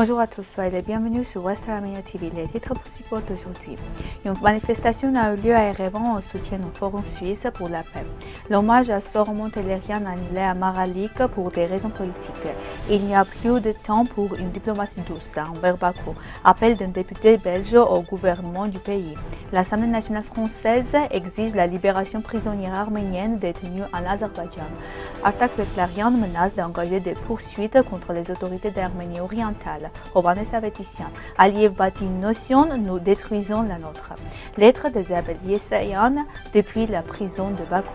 Bonjour à tous, soyez les bienvenus sur Western Armenia TV. Les titres principaux d'aujourd'hui. Une manifestation a eu lieu à Erevan en soutien au Forum suisse pour la paix. L'hommage à Soromon Tehlirian annulé à Maralik pour des raisons politiques. Il n'y a plus de temps pour une diplomatie douce envers Bakou. Appel d'un député belge au gouvernement du pays. L'Assemblée nationale française exige la libération prisonnière arménienne détenue en Azerbaïdjan. Artak Betlarian menace d'engager des poursuites contre les autorités d'Arménie orientale. Hovannes Avetisian. Aliyev bâtit une notion, nous détruisons la nôtre. Lettre d'Isabelle Yesayan depuis la prison de Bakou.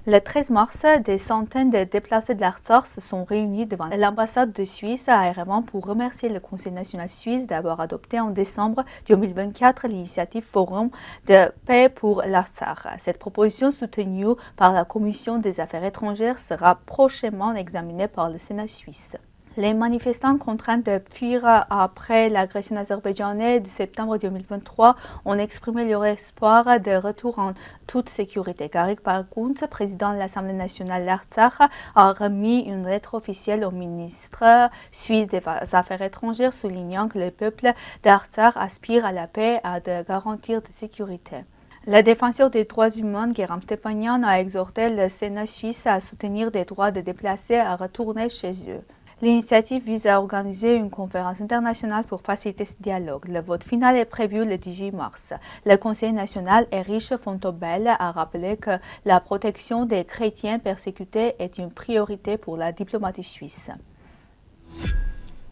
Le 13 mars, des centaines de déplacés de l'Artsakh se sont réunis devant l'ambassade de Suisse à Erevan pour remercier le Conseil national suisse d'avoir adopté en décembre 2024 l'initiative Forum de paix pour l'Artsakh. Cette proposition soutenue par la Commission des affaires étrangères sera prochainement examinée par le Sénat suisse. Les manifestants contraints de fuir après l'agression azerbaïdjanaise de septembre 2023 ont exprimé leur espoir de retour en toute sécurité. Garik Barguns, président de l'Assemblée nationale d'Artsakh, a remis une lettre officielle au ministre suisse des Affaires étrangères soulignant que le peuple d'Artsakh aspire à la paix et à de garantir de sécurité. Le défenseur des droits humains, Guéram Stepanian, a exhorté le Sénat suisse à soutenir des droits des déplacés à retourner chez eux. L'initiative vise à organiser une conférence internationale pour faciliter ce dialogue. Le vote final est prévu le 18 mars. Le Conseil national Erich Fontobel a rappelé que la protection des chrétiens persécutés est une priorité pour la diplomatie suisse.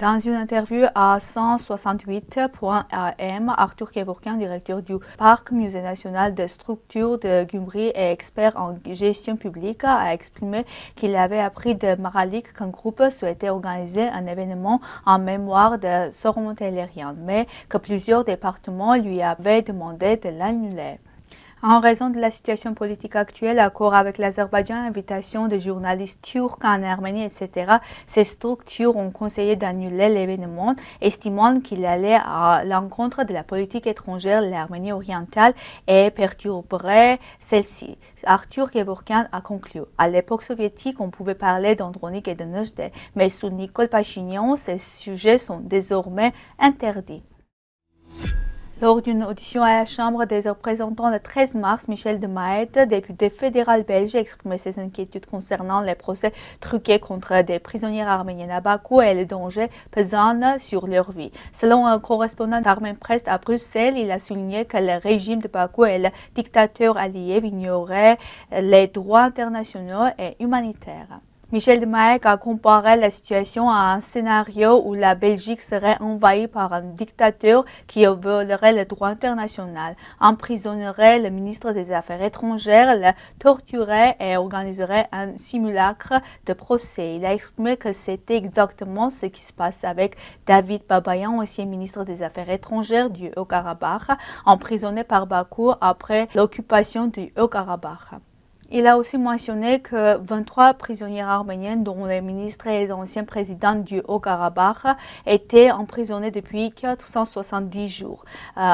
Dans une interview à 168.am, Arthur Kevorkian, directeur du Parc Musée national de structures de Gyumri et expert en gestion publique, a exprimé qu'il avait appris de Maralik qu'un groupe souhaitait organiser un événement en mémoire de Soromon Tehlirian, mais que plusieurs départements lui avaient demandé de l'annuler. En raison de la situation politique actuelle, accord avec l'Azerbaïdjan, invitation de journalistes turcs en Arménie, etc., ces structures ont conseillé d'annuler l'événement, estimant qu'il allait à l'encontre de la politique étrangère de l'Arménie orientale et perturberait celle-ci. Arthur Kevorkian a conclu. À l'époque soviétique, on pouvait parler d'Andronik et de Nejde, mais sous Nicole Pachinian, ces sujets sont désormais interdits. Lors d'une audition à la Chambre des représentants le 13 mars, Michel de Maët, député fédéral belge, a exprimé ses inquiétudes concernant les procès truqués contre des prisonnières arméniennes à Bakou et les dangers pesant sur leur vie. Selon un correspondant d'Armen Press à Bruxelles, il a souligné que le régime de Bakou et le dictateur Aliyev ignoraient les droits internationaux et humanitaires. Michel de Maët a comparé la situation à un scénario où la Belgique serait envahie par un dictateur qui violerait le droit international, emprisonnerait le ministre des Affaires étrangères, le torturerait et organiserait un simulacre de procès. Il a exprimé que c'était exactement ce qui se passe avec David Babayan, ancien ministre des Affaires étrangères du Haut-Karabakh, emprisonné par Bakou après l'occupation du Haut-Karabakh. Il a aussi mentionné que 23 prisonnières arméniennes, dont les ministres et les anciens présidents du Haut-Karabakh, étaient emprisonnés depuis 470 jours.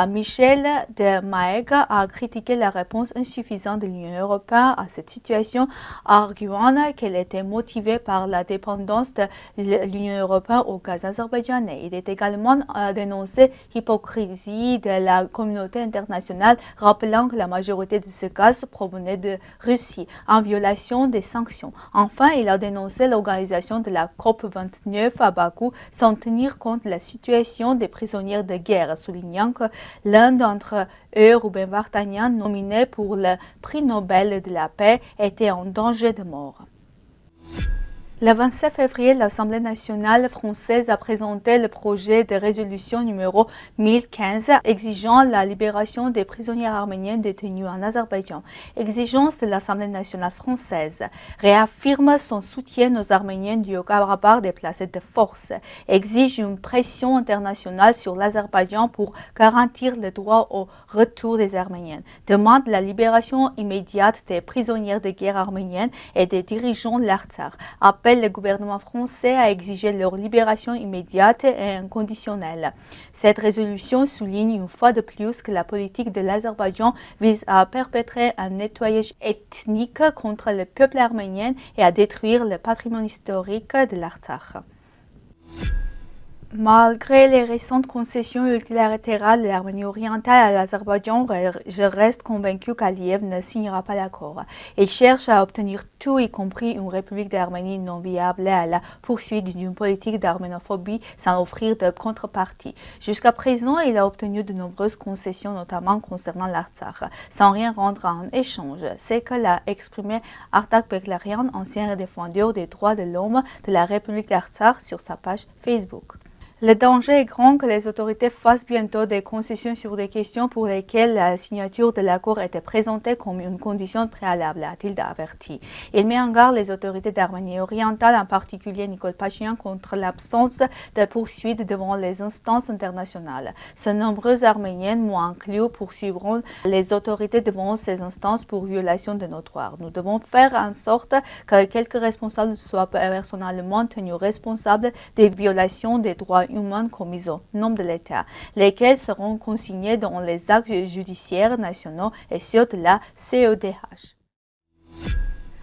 Michel de Maët a critiqué la réponse insuffisante de l'Union européenne à cette situation, arguant qu'elle était motivée par la dépendance de l'Union européenne au gaz azerbaïdjanais. Il est également dénoncé l'hypocrisie de la communauté internationale, rappelant que la majorité de ce gaz provenait de Russie, en violation des sanctions. Enfin, il a dénoncé l'organisation de la COP29 à Bakou sans tenir compte de la situation des prisonnières de guerre, soulignant que l'un d'entre eux, Ruben Vartanian, nominé pour le prix Nobel de la paix, était en danger de mort. Le 27 février, l'Assemblée nationale française a présenté le projet de résolution numéro 1015 exigeant la libération des prisonnières arméniennes détenues en Azerbaïdjan. Exigence de l'Assemblée nationale française réaffirme son soutien aux Arméniens du Haut-Karabakh déplacés de force, exige une pression internationale sur l'Azerbaïdjan pour garantir le droit au retour des Arméniennes, demande la libération immédiate des prisonnières de guerre arméniennes et des dirigeants de l'Artsakh, appelle le gouvernement français à exiger leur libération immédiate et inconditionnelle. Cette résolution souligne une fois de plus que la politique de l'Azerbaïdjan vise à perpétrer un nettoyage ethnique contre le peuple arménien et à détruire le patrimoine historique de l'Artsakh. Malgré les récentes concessions multilatérales de l'Arménie orientale à l'Azerbaïdjan, je reste convaincu qu'Aliyev ne signera pas l'accord. Il cherche à obtenir tout, y compris une république d'Arménie non viable et à la poursuite d'une politique d'arménophobie sans offrir de contrepartie. Jusqu'à présent, il a obtenu de nombreuses concessions, notamment concernant l'Artsakh, sans rien rendre en échange. C'est que l'a exprimé Artak Beglarian, ancien défenseur des droits de l'homme de la République d'Artsakh, sur sa page Facebook. Le danger est grand que les autorités fassent bientôt des concessions sur des questions pour lesquelles la signature de l'accord était présentée comme une condition préalable, a-t-il averti. Il met en garde les autorités d'Arménie orientale, en particulier Nikol Pachinian, contre l'absence de poursuites devant les instances internationales. De nombreux Arméniens, moi inclus, poursuivront les autorités devant ces instances pour violation de nos droits. Nous devons faire en sorte que quelques responsables soient personnellement tenus responsables des violations des droits humains commises au nom de l'État, lesquels seront consignés dans les actes judiciaires nationaux et ceux de la CEDH.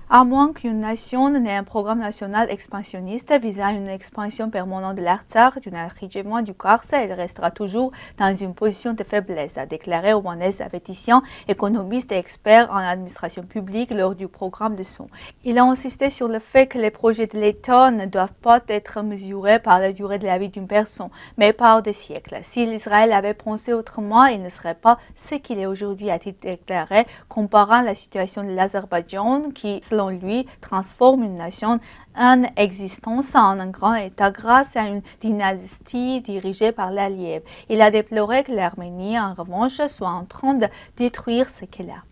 À moins qu'une nation n'ait un programme national expansionniste visant une expansion permanente de l'Artsakh, d'un enrichissement du Kars, elle restera toujours dans une position de faiblesse, a déclaré Ovanes Avetissian, économiste et expert en administration publique, lors du programme de son. Il a insisté sur le fait que les projets de l'État ne doivent pas être mesurés par la durée de la vie d'une personne, mais par des siècles. Si l'Israël avait pensé autrement, il ne serait pas ce qu'il est aujourd'hui, a-t-il déclaré, comparant la situation de l'Azerbaïdjan, qui, selon lui, transforme une nation en existence en un grand État grâce à une dynastie dirigée par l'Aliyev. Il a déploré que l'Arménie, en revanche, soit en train de détruire ce qu'elle a.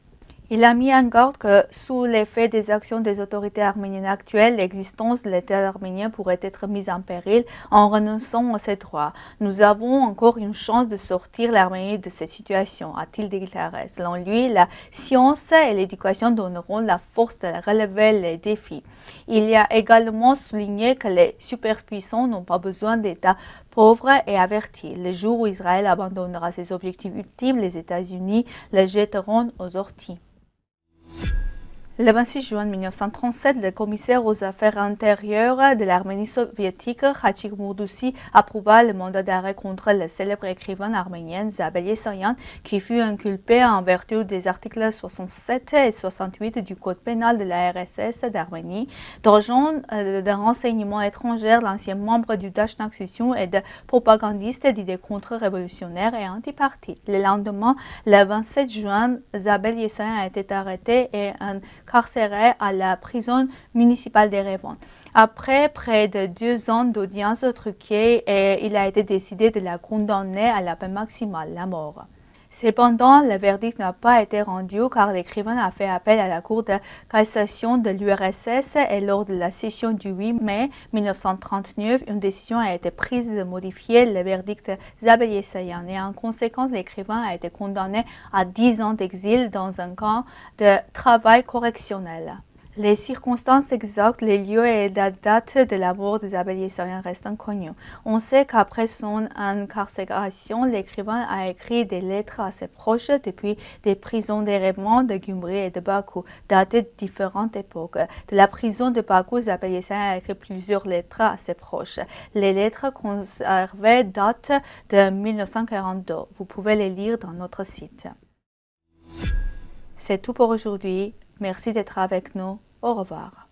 Il a mis en garde que, sous l'effet des actions des autorités arméniennes actuelles, l'existence de l'État arménien pourrait être mise en péril en renonçant à ses droits. Nous avons encore une chance de sortir l'Arménie de cette situation, a-t-il déclaré. Selon lui, la science et l'éducation donneront la force de relever les défis. Il a également souligné que les superpuissants n'ont pas besoin d'États pauvres et avertis. Le jour où Israël abandonnera ses objectifs ultimes, les États-Unis les jetteront aux orties. Le 26 juin 1937, le commissaire aux affaires intérieures de l'Arménie soviétique, Khachik Mourdoussi, approuva le mandat d'arrêt contre le célèbre écrivain arménien Zabel Yesayan, qui fut inculpé en vertu des articles 67 et 68 du Code pénal de la RSS d'Arménie, d'agent de renseignement étrangère, l'ancien membre du Dashnak Sution et de propagandiste d'idées contre-révolutionnaires et antiparti. Le lendemain, le 27 juin, Zabel Yesayan a été arrêté et incarcéré à la prison municipale d'Erevan. Après près de 2 ans d'audience truquée, il a été décidé de la condamner à la peine maximale, la mort. Cependant, le verdict n'a pas été rendu car l'écrivain a fait appel à la Cour de cassation de l'URSS et lors de la session du 8 mai 1939, une décision a été prise de modifier le verdict de Zabel Yesayan et en conséquence, l'écrivain a été condamné à 10 ans d'exil dans un camp de travail correctionnel. Les circonstances exactes, les lieux et la date de la mort de Zabel Yesayan restent inconnus. On sait qu'après son incarcération, l'écrivain a écrit des lettres à ses proches depuis des prisons d'Erevan, de Gyumri et de Bakou, datées de différentes époques. De la prison de Bakou, Zabel Yesayan a écrit plusieurs lettres à ses proches. Les lettres conservées datent de 1942. Vous pouvez les lire dans notre site. C'est tout pour aujourd'hui. Merci d'être avec nous. Au revoir.